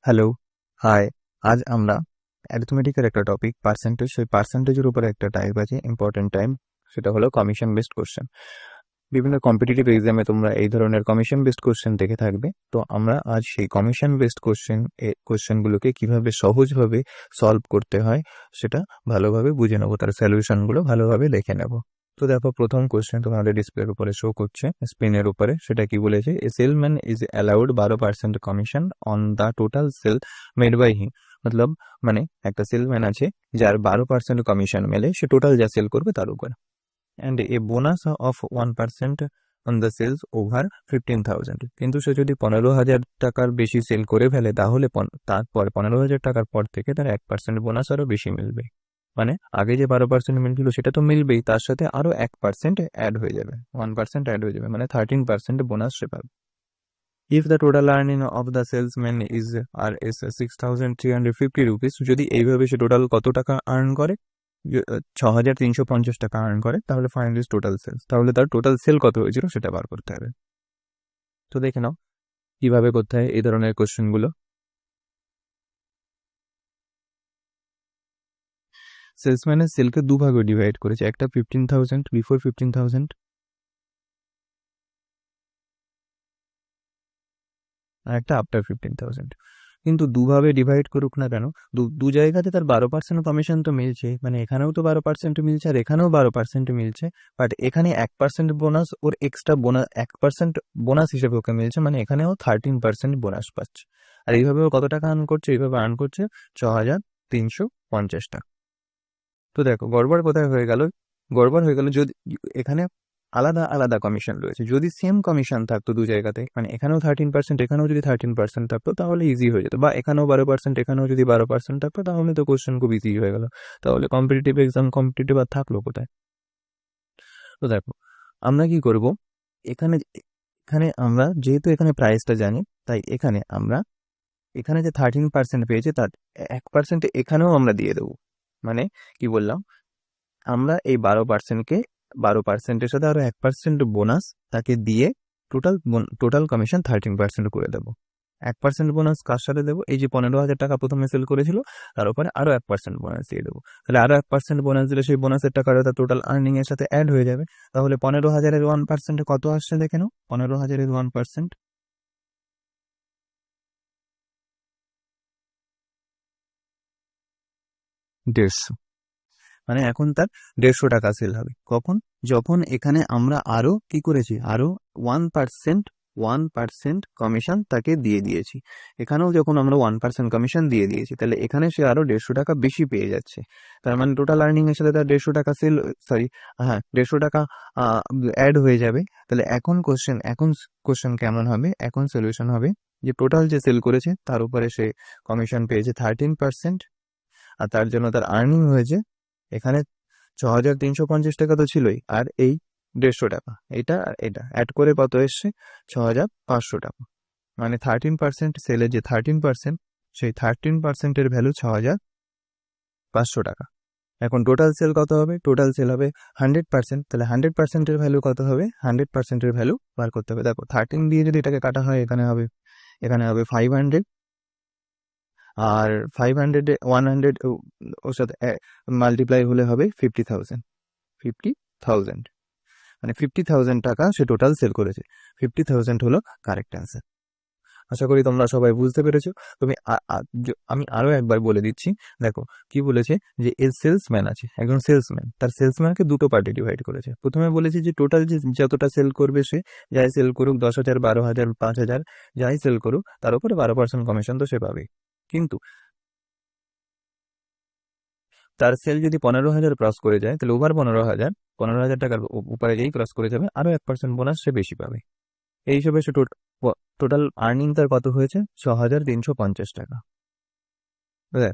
Hello, high. আজ আমরা অ্যারিথমেটিকের একটা টপিক পার্সেন্টেজ, সেই পার্সেন্টেজের উপরে একটা টাইপ আছে ইম্পর্টেন্ট টাইপ, সেটা হলো কমিশন বেসড কোশ্চেন। বিভিন্ন কম্পিটিটিভ এক্সামে তোমরা এই ধরনের কমিশন বেসড কোশ্চেন দেখে থাকবে। তো আমরা আজ সেই কমিশন বেসড কোশ্চেনগুলোকে কিভাবে সহজভাবে সলভ করতে হয় সেটা ভালোভাবে বুঝে নেবো, তার সলিউশনগুলো ভালোভাবে দেখে নেব। তো দেখো, প্রথম কোশ্চেন তোমাদের ডিসপ্লের উপরে শো করছে স্ক্রিনের উপরে। সেটা কি বলেছে? A salesman is allowed 12% commission on the total sale made by him. মতলব মানে একটা সেলম্যান আছে যার 12% কমিশন মেলে, সে টোটাল যা সেল করবে তার উপর, and a bonus of 1% on the sales over 15,000। কিন্তু সে যদি 15,000 টাকার বেশি সেল করে ফেলে তাহলে তারপর 15,000 টাকার পর থেকে তার 1% বোনাস আরো বেশি মিলবে। মানে আগে যে 12% মিলছিল সেটা তো মিলবেই, তার সাথে আরো 1% অ্যাড হয়ে যাবে, 1% অ্যাড হয়ে যাবে, মানে 13% বোনাস সে পাবে। If the total earning of the salesman is 6,350 rupees, যদি এইভাবে সে টোটাল কত টাকা আর্ন করে, 6,350 টাকা আর্ন করে, তাহলে ফাইন্ড ইজ টোটাল সেলস। তাহলে তার টোটাল সেল কত হয়েছিল সেটা বার করতে হবে। তো দেখে নাও কিভাবে করতে হয় এই ধরনের কোশ্চেনগুলো। সেলসম্যানের সেলকে দুভাগে ডিভাইড করেছে, একটা 15,000 বিফোর 15,000 আর একটা আফটার 15,000। কিন্তু দুভাবে ডিভাইড করুক না কেন, দু জায়গাতে তার 12% কমিশন তো মিলছে, মানে এখানেও তো 12% মিলছে আর এখানেও 12% মিলছে। বাট এখানে 1% বোনাস, ওর এক্সট্রা বোনাস 1% বোনাস হিসেবে ওকে মিলছে, মানে এখানেও 13% বোনাস পাচ্ছে। আর এইভাবে ও কত টাকা আর্ন করছে? এইভাবে আর্ন করছে 6,350 টাকা। তো দেখো গড়বড় কোথায় হয়ে গেল? গড়বড় হয়ে গেল যদি এখানে আলাদা আলাদা কমিশন রয়েছে। যদি সেম কমিশন থাকতো দু জায়গাতে, মানে এখানেও 13%, এখানেও যদি 13% থাকতো তাহলে ইজি হয়ে যেত, বা এখানেও 12%, এখানেও যদি 12% থাকতো তাহলে তো কোশ্চেন খুব ইজি হয়ে গেল। তাহলে কম্পিটিটিভ এক্সাম কম্পিটিটিভ আর থাকলো কোথায়? তো দেখো আমরা কি করব, এখানে এখানে আমরা যেহেতু এখানে প্রাইসটা জানি, তাই এখানে আমরা এখানে যে 13% পেয়েছে তার 1% এখানেও আমরা দিয়ে দেবো। মানে কি বললাম, আমরা এই 12%কে 12%-এর সাথে আরো 1% বোনাস তাকে দিয়ে টোটাল টোটাল কমিশন 13% করে দেবো। 1% বোনাস কার সাথে দেবো? এই যে 15,000 টাকা প্রথমে সেল করেছিল তার উপরে আরো 1% বোনাস দিয়ে দেবো। তাহলে আরো 1% বোনাস দিলে সেই বোনাসের টাকাটা তার টোটাল আর্নিং এর সাথে অ্যাড হয়ে যাবে। তাহলে 15,000-এর 1% কত আসছে দেখে নাও। 15,000-এর 1% 150, মানে এখন তার 150 টাকা সেল হবে। কখন? যখন এখানে আমরা আরো কি করেছি, আরো 1% কমিশন তাকে দিয়ে দিয়েছি। এখানেও যখন আমরা 1% কমিশন দিয়ে দিয়েছি, তাহলে এখানে সে আরো 150 টাকা বেশি পেয়ে যাচ্ছে। তার মানে টোটাল আর্নিং এর সাথে তার 150 টাকা সেল, সরি, হ্যাঁ, 150 টাকা অ্যাড হয়ে যাবে। তাহলে এখন কোশ্চেন কেমন হবে? এখন সলিউশন হবে যে টোটাল যে সেল করেছে তার উপরে সে কমিশন পেয়েছে 13%, আর তার জন্য তার আর্নিং হয়েছে এখানে 6,350 টাকা তো ছিলই, আর এই 150 টাকা, এটা আর এটা অ্যাড করে কত এসছে? 6,500 টাকা। মানে 13% সেলের যে 13%, সেই 13%-এর ভ্যালু 6,500 টাকা। এখন টোটাল সেল কত হবে? টোটাল সেল হবে 100%, তাহলে 100%-এর ভ্যালু কত হবে? 100%-এর ভ্যালু বার করতে হবে। দেখো 13 দিয়ে যদি এটাকে কাটা হয়, এখানে হবে 500, আর 500 100 ওর সাথে মাল্টিপ্লাই হলে হবে 50,000। 50,000 মানে 50,000 টাকা সে টোটাল সেল করেছে। 50,000 হলো কারেক্ট অ্যান্সার। আশা করি তোমরা সবাই বুঝতে পেরেছো। আমি আরো একবার বলে দিচ্ছি। দেখো কি বলেছে, যে এর সেলসম্যান আছে, একজন সেলসম্যান, তার সেলসম্যানকে দুটো পার্টি ডিভাইড করেছে। প্রথমে বলেছে যে টোটাল যে যতটা সেল করবে সে, যাই সেল করুক 10,000, 12,000, 5,000, যাই সেল করুক তার উপরে 12% কমিশন তো সে পাবে। কিন্তু তার সেল যদি 15,000 ক্রস করে যায়, তাহলে ওভার 15,000 টাকার উপরে যেই ক্রস করে যাবে আরো 1% বোনাস সে বেশি পাবে। এই হিসেবে সে টোটাল আর্নিং তার কত হয়েছে? 6,350 টাকা। বুঝলে?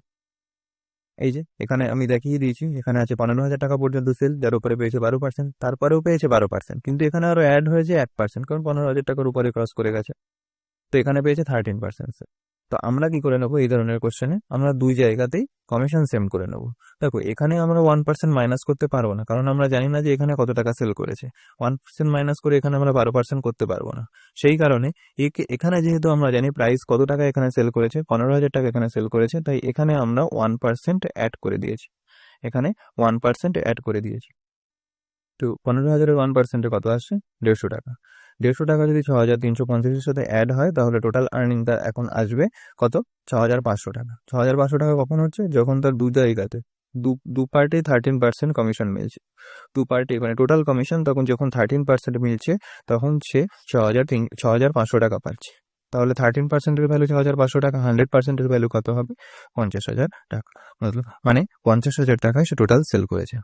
এই যে এখানে আমি দেখিয়ে দিয়েছি, এখানে আছে 15,000 টাকা পর্যন্ত সেল, যার উপরে পেয়েছে 12%, তারপরেও পেয়েছে 12%, কিন্তু এখানে আরো অ্যাড হয়েছে 1%, কারণ 15,000 টাকার উপরে ক্রস করে গেছে। তো এখানে পেয়েছে 13%। তো আমরা কি করে নেবো এই ধরনের কোশ্চেনে, আমরা দুই জায়গাতেই কমিশন সেম করে নেবো। দেখো এখানে আমরা 1% মাইনাস করতে পারবো না, কারণ আমরা জানি না যে এখানে কত টাকা সেল করেছে। 1% মাইনাস করে এখানে আমরা 12% করতে পারবো না। সেই কারণে এখানে যেহেতু আমরা জানি প্রাইস কত টাকা এখানে সেল করেছে, 15,000 টাকা এখানে সেল করেছে, তাই এখানে আমরা 1% অ্যাড করে দিয়েছি। এখানে 1% অ্যাড করে দিয়েছি। তো 15,000-এর 1% কত আসছে? 150 টাকা। 150 টাকা যদি 6,350-এর সাথে অ্যাড হয়, তাহলে টোটাল আর্নিংটা এখন আসবে কত? 6,500 টাকা। 6,500 টাকা কখন হচ্ছে? যখন তার দু জায়গাতে দু পার্টি 13% কমিশন মিলছে। দু পার্টি মানে টোটাল কমিশন তখন যখন 13% মিলছে, তখন সে 6,500 টাকা পাচ্ছে। তাহলে 13%-এর ভ্যালু 6,500 টাকা, 100%-এর ভ্যালু কত হবে? 50,000 টাকা। মানে 50,000 টাকায় সে টোটাল সেল করেছে।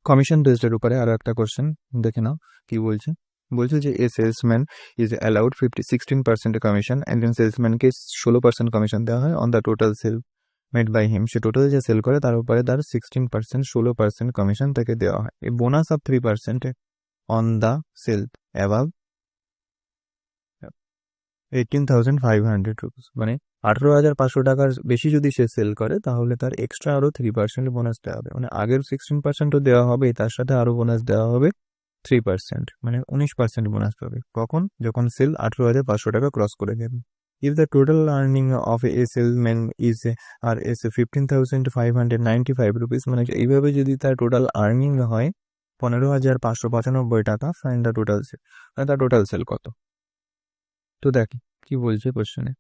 কমিশন বেসডের উপরে আরো একটা কোশ্চেন দেখে নাও কি বলছে। বলছে যে a salesman is allowed 16% commission, একজন সেলসম্যানকে 16% কমিশন দেওয়া হয় on the total sale made by him. সে টোটাল যে সেল করে তার উপরে তার 16% কমিশন তাকে দেওয়া হয়। A bonus of 3% on the sale above 18,500 rupees, মানে 18,500 টাকার বেশি যদি সে সেল করে, তাহলে তার এক্সট্রা আরো 3% বোনাস দেওয়া হবে। মানে আগের 16%ও দেওয়া হবে, তার সাথে আরো বোনাস দেওয়া হবে 3%, মানে 19% বোনাস পাবে। কখন? যখন সেল 18,500 টাকা ক্রস করে যাবে। If the total earning of a salesman is R S 15,595 rupees, মানে এইভাবে যদি তার টোটাল আর্নিং হয় 15,595 টাকা, ফাইন্ড দ্য টোটাল সেল, মানে তার টোটাল সেল কত। তো দেখ কি বলছে কোশ্চেনে।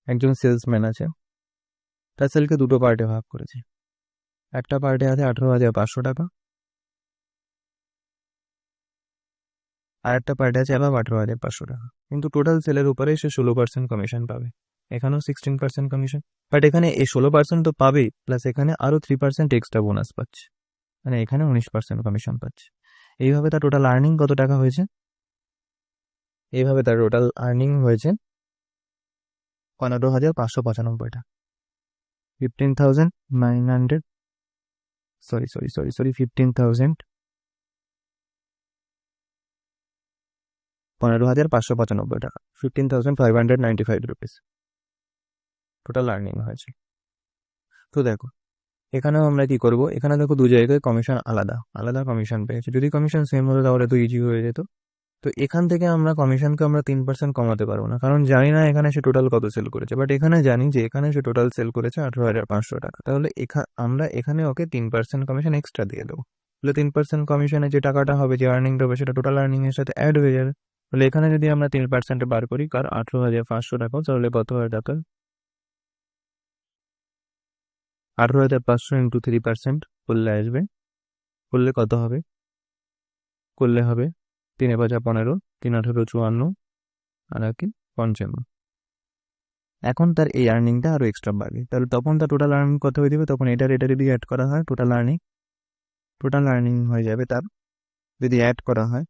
একজন সেলসম্যান আছে, তার সেলকে দুটো পার্টে ভাগ করেছে। একটা পার্টে আছে 18,500 টাকা, আর একটা পার্টে আছে আবার 18,500 টাকা। কিন্তু টোটাল সেলের উপরে সে 16% কমিশন পাবে। এখানেও 16% কমিশন, বাট এখানে এই 16% তো পাবেই, প্লাস এখানে আরো 3% এক্সট্রা বোনাস পাচ্ছে, মানে এখানে 19% কমিশন পাচ্ছে। এইভাবে তার টোটাল আর্নিং কত টাকা হয়েছে? এইভাবে তার টোটাল আর্নিং হয়েছে 15,595 টাকা। 15,900, সরি 15,000, 15,595 টাকা, 15,595 রুপিস টোটাল আর্নিং হয়েছে। তো দেখো এখানেও আমরা কি করব, এখানে দেখো দু জায়গায় কমিশন আলাদা আলাদা কমিশন পেয়েছে। যদি কমিশন সেম হতো তাহলে তো ইজি হয়ে যেত। তো এখান থেকে আমরা কমিশনকে আমরা 3% কমাতে পারবো না, কারণ জানি না এখানে সে টোটাল কত সেল করেছে। বাট এখানে জানি যে এখানে সে টোটাল সেল করেছে 18,500 টাকা। তাহলে আমরা এখানে ওকে 3% কমিশন এক্সট্রা দিয়ে দেবো। তাহলে 3% কমিশনে যে টাকাটা হবে, যে আর্নিংটা হবে, সেটা টোটাল আর্নিং এর সাথে অ্যাড হয়ে যাবে। তাহলে এখানে যদি আমরা 3% বার করি, কার 18,500 টাকা, তাহলে কত হয় টাকা? 18,500 ইন্টু 3% করলে আসবে, করলে কত হবে? করলে হবে 3 × 5 = 15, 3 × 8 = 54, আর কি 55। এখন তার এই আর্নিংটা আরো এক্সট্রা বাড়বে, তাহলে তখন তার টোটাল আর্নিং কত হয়ে যাবে? তখন এটা যদি অ্যাড করা হয়, টোটাল আর্নিং হয়ে যাবে তার, যদি অ্যাড করা হয়,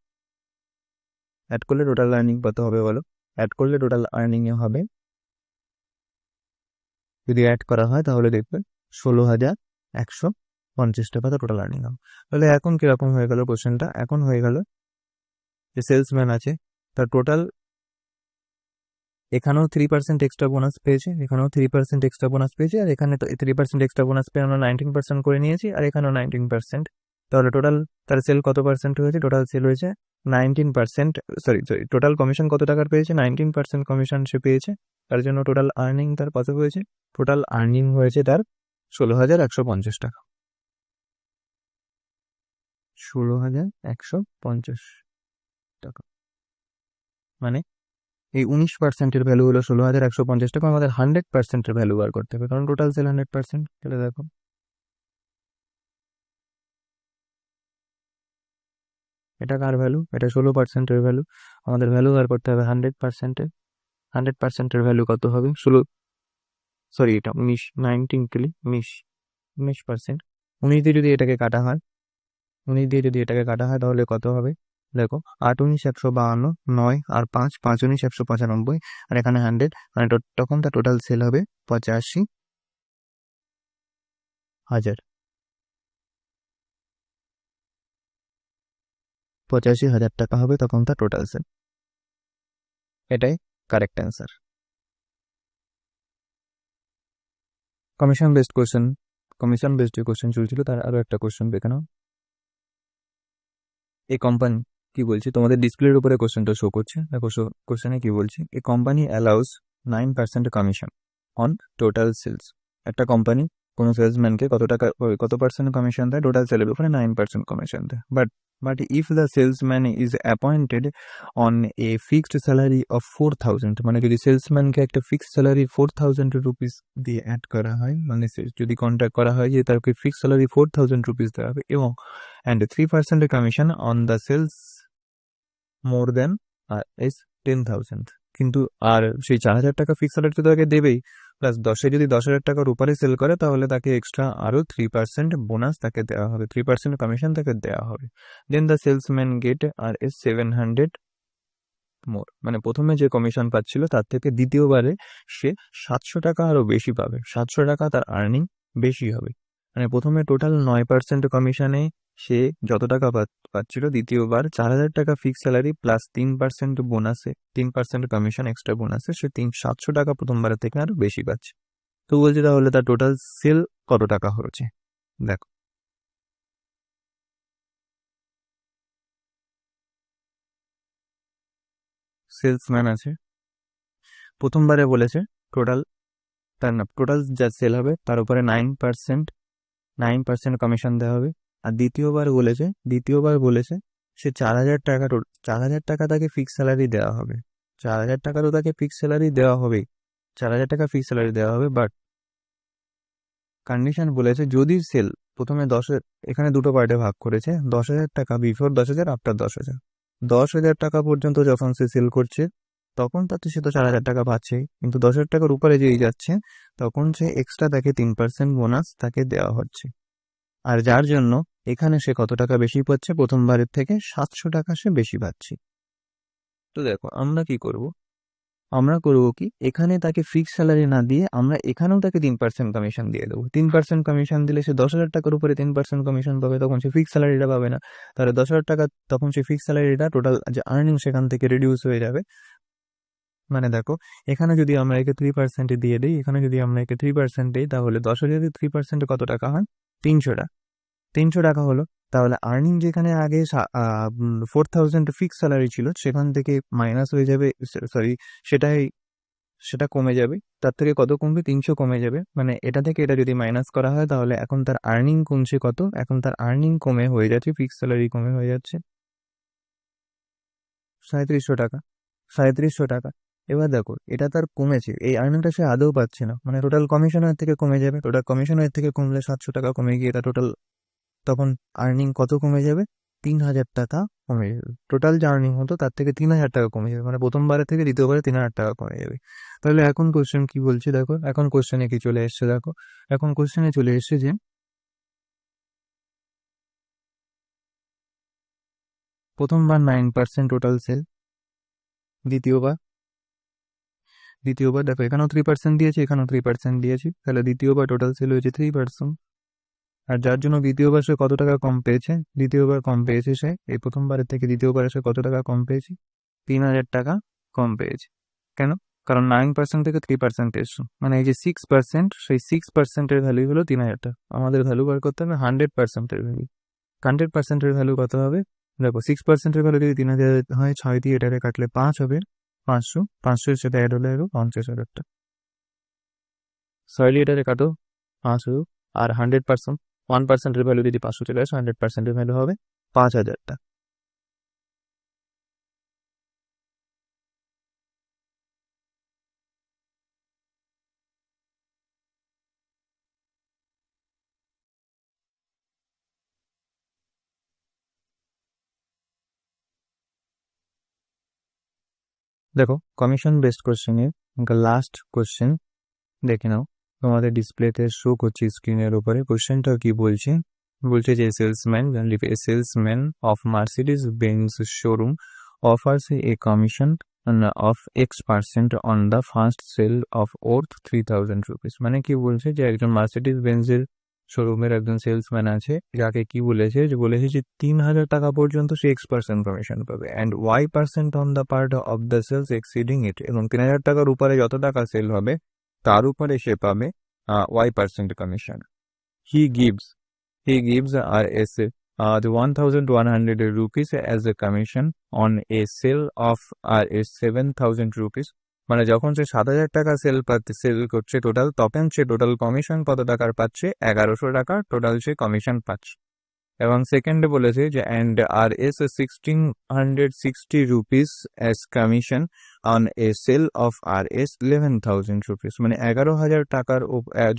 অ্যাড করলে টোটাল আর্নিং কত হবে বলো? অ্যাড করলে টোটাল আর্নিং এ হবে, যদি অ্যাড করা হয় তাহলে দেখবে 16,150 টাকা টোটাল আর্নিং হবে। তাহলে এখন কিরকম হয়ে গেল কোশ্চেনটা? এখন হয়ে গেল যে সেলসম্যান আছে তার টোটাল, এখানেও 3% এক্সট্রা বোনাস পেয়েছে, এখানেও 3% এক্সট্রা বোনাস পেয়েছে, আর এখানে তো 3% এক্সট্রা বোনাস পেয়ে আমরা 19% করে নিয়েছি, আর এখানেও 19%। তাহলে টোটাল তার সেল কত পার্সেন্ট হয়েছে? টোটাল সেল হয়েছে 19%, সরি টোটাল কমিশন কত টাকার পেয়েছে? 19% কমিশন সে পেয়েছে। তার জন্য টোটাল আর্নিং তার কত হয়েছে? টোটাল আর্নিং হয়েছে তার 16,150 টাকা। 16,150 টাকা, মানে এই 19%-এর ভ্যালু হলো 16,150 টাকা। আমাদের 100%-এর ভ্যালু বার করতে হবে, কারণ টোটাল সেল 100%। তাহলে দেখো এটা কার ভ্যালু? এটা 16%-এর ভ্যালু। আমাদের ভ্যালু বার করতে হবে 100%-এর। 100%-এর ভ্যালু কত হবে? সরি এটা 19, 19 কেলি 19%। 19 দিয়ে যদি এটাকে কাটা হয়, 19 দিয়ে যদি এটাকে কাটা হয় তাহলে কত হবে? দেখো 8 × 19 = 152, 9 আর 5, 5 × 19 = 195, আর এখানে 100, মানে তখন তার টোটাল সেল হবে 85,000। 85,000 টাকা হবে তখন তার টোটাল সেল। এটাই correct answer. Commission based question চলছিল, তার আরো একটা কোশ্চেন দেখে নাও। এই কোম্পানি কি বলছে, তোমাদের ডিসপ্লের উপরে কোশ্চেনটা শো করছে, দেখো কোশ্চেনে কি বলছে, এই company allows 9% commission on total sales. একটা কোম্পানি কোনো সেলসম্যানকে কত পার্সেন্ট কমিশন দেয়, টোটাল সেলের উপরে 9% কমিশন দেয়। But if the salesman is appointed on a fixed salary of 4,000, মানে যদি সেলসম্যানকে একটা ফিক্সড স্যালারি 4,000 রুপিস দিয়ে অ্যাড করা হয়, মানে যদি কন্ট্যাক্ট করা হয় যে তাকে ফিক্সড স্যালারি 4,000 রুপিস দেওয়া হবে, এবং and 3% commission on the sales more than is 10,000, কিন্তু আর সেই 4,000 টাকা ফিক্স স্যালারি তো তাকে দেবেই, প্লাস 10 যদি 10,000 টাকার উপরে সেল করে তাহলে তাকে এক্সট্রা আরো 3% বোনাস তাকে দেওয়া হবে, 3% কমিশন তাকে দেওয়া হবে। Then the salesman get R S 700 more, মানে প্রথমে যে কমিশন পাচ্ছিল তার থেকে দ্বিতীয়বারে সে 700 টাকা আরো বেশি পাবে, 700 টাকা তার আর্নিং বেশি হবে। মানে প্রথমে টোটাল 9% কমিশনে সে যত টাকা পাচ্ছিল, দ্বিতীয়বার 4,000 টাকা ফিক্স স্যালারি প্লাস 3% বোনাসে, 3% কমিশন এক্সট্রা বোনাসে সে 700 টাকা প্রথমবারের থেকে আরো বেশি পাচ্ছে। তো বলছে তাহলে তার টোটাল সেল কত টাকা হয়েছে, দেখো। সেলসম্যান আছে, প্রথমবারে বলেছে টোটাল, তার না টোটাল যা সেল হবে তার উপরে 9% কমিশন দেওয়া হবে। আর দ্বিতীয়বার বলেছে সে 4,000 টাকা, 4,000 টাকা তাকে ফিক্স স্যালারি দেওয়া হবে, 4,000 টাকা তো তাকে ফিক্স স্যালারি দেওয়া হবেই, 4,000 টাকা ফিক্স স্যালারি দেওয়া হবে। বাট কন্ডিশন বলেছে যদি সেল প্রথমে 10, এখানে দুটো পার্টে ভাগ করেছে, 10,000 টাকা বিফোর 10,000, আফটার 10,000। 10,000 টাকা পর্যন্ত যখন সে সেল করছে তখন তাতে সে তো 4,000 টাকা পাচ্ছেই, কিন্তু 10,000 টাকার উপরে যেই যাচ্ছে তখন সে এক্সট্রা তাকে 3% বোনাস তাকে দেওয়া হচ্ছে। আর যার জন্য এখানে সে কত টাকা বেশি পাচ্ছে, প্রথমবারের থেকে 700 টাকা সে বেশি পাচ্ছে। তো দেখো আমরা কি করব, আমরা করবো কি, এখানে তাকে ফিক্স স্যালারি না দিয়ে আমরা এখানেও তাকে 3% কমিশন দিয়ে দেবো। 3% কমিশন দিলে সে 10,000 টাকার উপরে 3% কমিশন পাবে, তখন সে ফিক্স স্যালারিটা পাবে না। তাহলে 10,000 টাকা, তখন সে ফিক্স স্যালারিটা টোটাল যে আর্নিং সেখান থেকে রিডিউস হয়ে যাবে। মানে দেখো, এখানে যদি আমরা একে 3% দিয়ে দিই, এখানে যদি আমরা একে 3% দিই, তাহলে 10,000 3% কত টাকা হয়, 300 টাকা। 300 টাকা হলো, তাহলে আর্নিং যেখানে আগে 4,000 ফিক্স স্যালারি ছিল সেখান থেকে মাইনাস হয়ে যাবে, সরি সেটা কমে যাবে, তার থেকে কত কমবে, 300 কমে যাবে। মানে এটা থেকে এটা যদি মাইনাস করা হয় তাহলে এখন তার আর্নিং কমছে কত, এখন তার আর্নিং কমে হয়ে যাচ্ছে, ফিক্স স্যালারি কমে হয়ে যাচ্ছে 3,700 টাকা, 3,700 টাকা। এবার দেখো এটা তার কমেছে, এই আর্নিংটা সে আদৌ পাচ্ছে না, মানে টোটাল কমিশনের থেকে কমে যাবে, টোটাল কমিশনের থেকে কমলে 700 টাকা কমে গিয়ে তার টোটাল তখন আর্নিং কত কমে যাবে, 3,000 টাকা কমে যাবে। টোটাল যে আর্নিং হতো তার থেকে 3,000 টাকা কমে যাবে, মানে প্রথমবারের থেকে দ্বিতীয়বারে 3,000 টাকা কমে যাবে। তাহলে এখন কোশ্চেন কি বলছে দেখো, এখন কোশ্চেনে কি চলে এসছে দেখো, এখন কোশ্চেনে চলে এসছে যে প্রথমবার 9% টোটাল সেল, দ্বিতীয়বার দেখো এখানেও 3% দিয়েছে, এখানেও 3% দিয়েছি, তাহলে দ্বিতীয়বার টোটাল সেল হয়েছে 3%। আর যার জন্য দ্বিতীয়বার সে কত টাকা কম পেয়েছে, দ্বিতীয়বার কম পেয়েছে সে, এই প্রথমবারের থেকে দ্বিতীয়বারে সে কত টাকা কম পেয়েছে, 3,000 টাকা কম পেয়েছে। কেন, কারণ 9% থেকে 3% এসছো, মানে এই যে 6%, সেই 6%-এর ভ্যালু হলো 3,000 টাকা। আমাদের ভ্যালু বার করতে হবে 100%-এর ভ্যালু। 100%-এর ভ্যালু কত হবে, দেখো 6%-এর ভ্যালু যদি 3,000 হয়, 6 দিয়ে এটারে কাটলে 5 হবে, 500, 500 সেটা অ্যাড হলে 50,000 টাকা। 6 দিয়ে এটারে কাটো 500, আর 100%, 1%-এর ভ্যালু যদি 500 চলে আসে, 100%-এর ভ্যালু হবে 5,000 টাকা। দেখো কমিশন বেসড কোশ্চেনের লাস্ট কোশ্চেন দেখে নাও, তোমাদের ডিসপ্লেতে শো করছে স্ক্রিনের উপরে। কোশ্চেনটা কি বলছে, বলছে যে salesman of Mercedes Benz showroom offers a commission of X% on the first sale of worth 3,000 rupees। মানে কি বলছে যে একজন মার্সিডিজ বেঞ্জের শোরুমের একজন সেলসম্যান আছে, যাকে কি বলেছে, যে বলেছে যে 3,000 টাকা পর্যন্ত সে X% কমিশন পাবে, and Y% on the part of the sales exceeding it, এবং 3,000 টাকার উপরে যত টাকা সেল হবে তার উপরে সে পাবে Y% commission. He gives RS the 1,100 rupees as a commission on a sale of RS 7,000 rupees। মানে যখন সে 7,000 টাকা সেল করছে টোটাল, তখন সে টোটাল কমিশন কত টাকার পাচ্ছে? 1,100 টাকা টোটাল সে কমিশন পাচ্ছে। এবং সেকেন্ডে বলেছে যে and RS 1,660 rupees as commission on a sale of RS 11,000 rupees। মানে 11,000 টাকার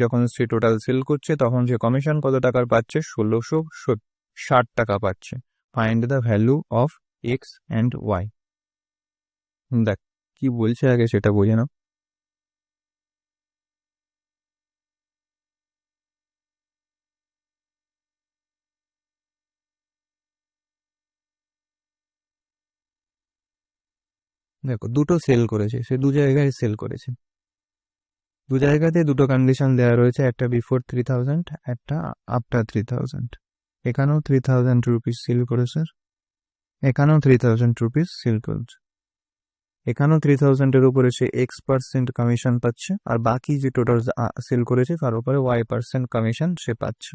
যখন সে টোটাল সেল করছে তখন সে কমিশন কত টাকার পাচ্ছে? 1,660 টাকা পাচ্ছে। Find the value of x and y. দেখ কি বলছে আগে সেটা বোঝে নাও। দেখো দুটো সেল করেছে, সে দু জায়গায় সেল করেছে, দু জায়গাতে দুটো কন্ডিশন দেওয়া রয়েছে, একটা বিফোর 3,000, একটা আফটার 3,000। এখানেও 3,000 রুপিস সেল করেছে, এখানেও 3,000 রুপিস সেল করেছে। এখানেও 3,000 এর উপরে সে X% কমিশন পাচ্ছে, আর বাকি যে টোটাল সেল করেছে তার উপরে Y% কমিশন সে পাচ্ছে।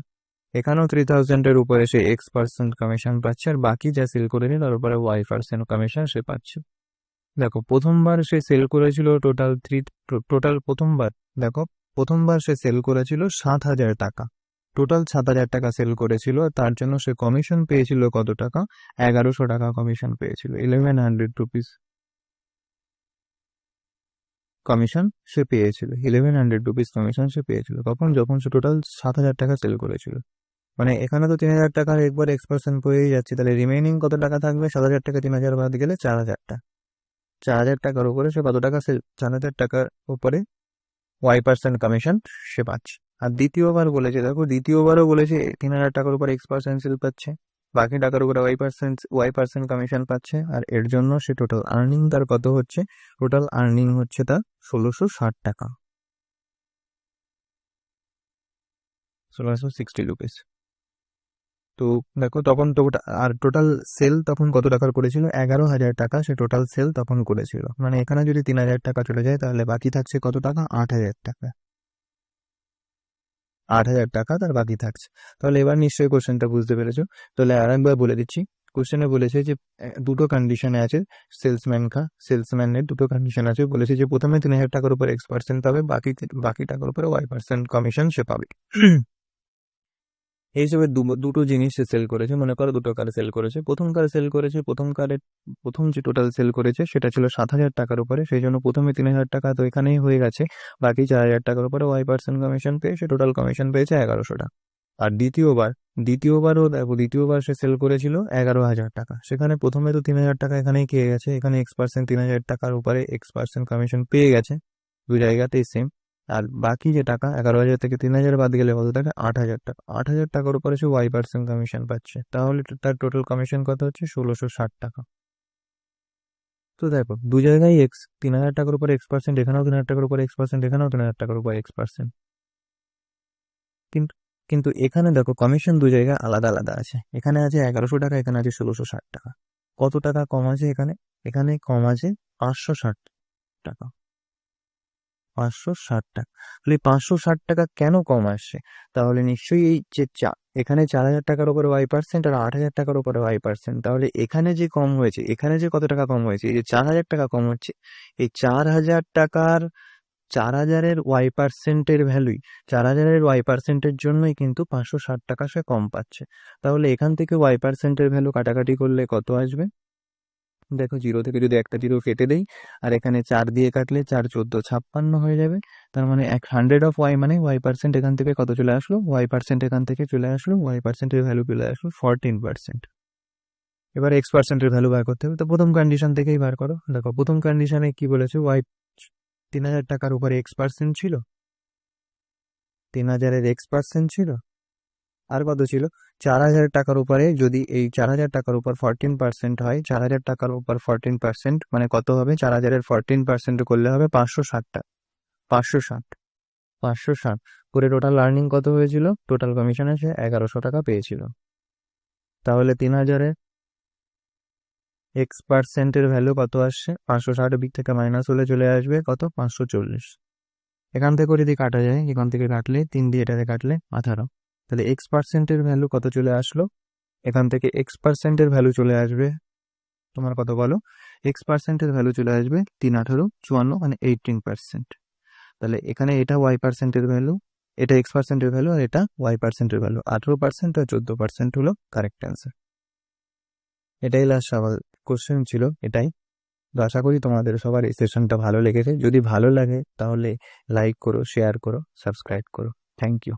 এখানেও 3,000 এর উপরে সে X% কমিশন পাচ্ছে, আর বাকি যা সেল করেছে তার উপরে Y% কমিশন সে পাচ্ছে। দেখো প্রথমবার সে সেল করেছিল প্রথমবার সে সেল করেছিল 7,000 টাকা, টোটাল 7,000 টাকা সেল করেছিল, তার জন্য সে কমিশন পেয়েছিল কত টাকা? 1,100 টাকা কমিশন পেয়েছিল, 1,100 রুপিস কমিশন সে পেয়েছিল, 1,100 রুপিস কমিশন সে পেয়েছিল তখন যখন সে টোটাল 7,000 টাকা সেল করেছিল। মানে এখানে তো 3,000 টাকার একবার X% পেয়ে যাচ্ছে, তাহলে রিমেইনিং কত টাকা থাকবে? 7,000 টাকা 3,000 বাদ গেলে 4,000 টাকা। 4,000 টাকার উপরে সে কত টাকা সেল? 4,000 টাকার উপরে Y% কমিশন সে পাচ্ছে। আর দ্বিতীয়বার বলেছে, দেখো দ্বিতীয়বারও বলেছে 3,000 টাকার উপর X% সেল পাচ্ছে, বাকি টাকার উপরে Y% কমিশন পাচ্ছে, আর এর জন্য সে টোটাল আর্নিং তার কত হচ্ছে? টোটাল আর্নিং হচ্ছে তার 1,660 টাকা, 1,660 রুপিস। তো দেখো তখন তো আর টোটাল সেল তখন কত টাকার করেছিল? 11,000 টাকা সে টোটাল সেল তখন করেছিল। মানে এখানে যদি 3,000 টাকা চলে যায় তাহলে বাকি থাকছে কত টাকা? 8,000 টাকা। 8,000 টাকা তার বাকি থাকছে। তাহলে এবার নিশ্চয়ই কোশ্চেনটা বুঝতে পেরেছো। তাহলে আরেকবার বলে দিচ্ছি, কোশ্চেনে বলেছে যে দুটো কন্ডিশনে আছে, সেলসম্যানের দুটো কন্ডিশন আছে। বলেছে যে প্রথমে 3,000 টাকার উপর X% পাবে, বাকি টাকার উপরে Y% কমিশন সে পাবে। এই হিসেবে দুটো জিনিস সে সেল করেছে, মনে করো দুটো কারে সেল করেছে। প্রথম যে টোটাল সেল করেছে সেটা ছিল 7,000 টাকার উপরে, সেই জন্য প্রথমে 3,000 টাকা তো এখানেই হয়ে গেছে, বাকি 4,000 টাকার উপরে Y% কমিশন পেয়ে সে টোটাল কমিশন পেয়েছে 1,100 টাকা। আর দ্বিতীয়বার সে সেল করেছিল 11,000 টাকা, সেখানে প্রথমে তো 3,000 টাকা এখানেই খেয়ে গেছে, এখানে X% 3,000 টাকার উপরে X% কমিশন পেয়ে গেছে, দু জায়গাতেই সেম। আর বাকি যে টাকা 11,000 থেকে 3,000 বাদ গেলে কত টাকা? 8,000 টাকা। 8,000 টাকার উপরে সে Y% কমিশন পাচ্ছে, তাহলে তার টোটাল কমিশন কত হচ্ছে? 1,660 টাকা। তো দেখো দু জায়গায় 3,000 টাকার উপরে X%, এখানেও 3,000 টাকার উপরে X%, এখানেও 3,000 টাকার উপরে X%। কিন্তু কিন্তু এখানে দেখো কমিশন দু জায়গায় আলাদা আলাদা আছে, এখানে আছে 1,100 টাকা, এখানে আছে 1,660 টাকা। কত টাকা কম আছে এখানে? এখানে কম আছে 560 টাকা, 560 টাকা। তাহলে 560 টাকা কেন কম আসছে? তাহলে নিশ্চয়ই এই যে এখানে 4,000 টাকার উপরে Y% আর 8,000 টাকার উপরে Y%, তাহলে এখানে যে কম হয়েছে, এখানে যে কত টাকা কম হয়েছে? এই যে 4,000 টাকা কম হচ্ছে, এই 4,000 টাকার 4,000-এর Y%-এর ভ্যালুই, 4,000-এর Y%-এর জন্যই কিন্তু 560 টাকা সে কম পাচ্ছে। তাহলে এখান থেকে Y%-এর ভ্যালু কাটাকাটি করলে কত আসবে? দেখো 0 থেকে যদি একটা 0 কেটে দেই, আর এখানে 4 দিয়ে কাটলে 4 14 56 হয়ে যাবে। তার মানে 100 অফ Y মানে Y% এখান থেকে কত চলে আসলো? Y% এখান থেকে চলে আসলো, Y%-এর ভ্যালু চলে আসলো 14%। এবার X%-এর ভ্যালু বার করতে হবে, তো প্রথম কন্ডিশন থেকেই বার করো। দেখো প্রথম কন্ডিশনে কি বলেছে? 3,000 টাকার উপরে X% ছিল, 3,000-এর X% ছিল, আর কত ছিল? 4,000 টাকার উপরে, যদি এই 4,000 টাকার উপর 14% হয়, 4,000 টাকার উপর 14% মানে কত হবে? 4,000-এর 14% করলে হবে 560 টাকা, 560, 560 করে টোটাল আর্নিং কত হয়েছিল, টোটাল কমিশনে সে 1100 টাকা পেয়েছিল। তাহলে 3000-এ X% ভ্যালু কত আসছে, 560 দিক থেকে মাইনাস হলে চলে আসবে কত, 540। এখান থেকে যদি কাটা যায়, এখান থেকে কাটলে 3 দিয়ে এটাতে কাটলে 18, তাহলে X% ভ্যালু কত চলে আসলো, এখান থেকে X% ভ্যালু চলে আসবে তোমার কত বলো, X% ভ্যালু চলে আসবে 3 18 54, মানে 18%। তাহলে এখানে এটা Y% ভ্যালু, এটা X% ভ্যালু, আর এটা Y% ভ্যালু, 18% আর 14% হলো কারেক্ট অ্যান্সার। এটাই লাস্ট সবার কোশ্চেন ছিল, এটাই। তো আশা করি তোমাদের সবার এই সেশনটা ভালো লেগেছে। যদি ভালো লাগে তাহলে লাইক করো, শেয়ার করো, সাবস্ক্রাইব করো। Thank you.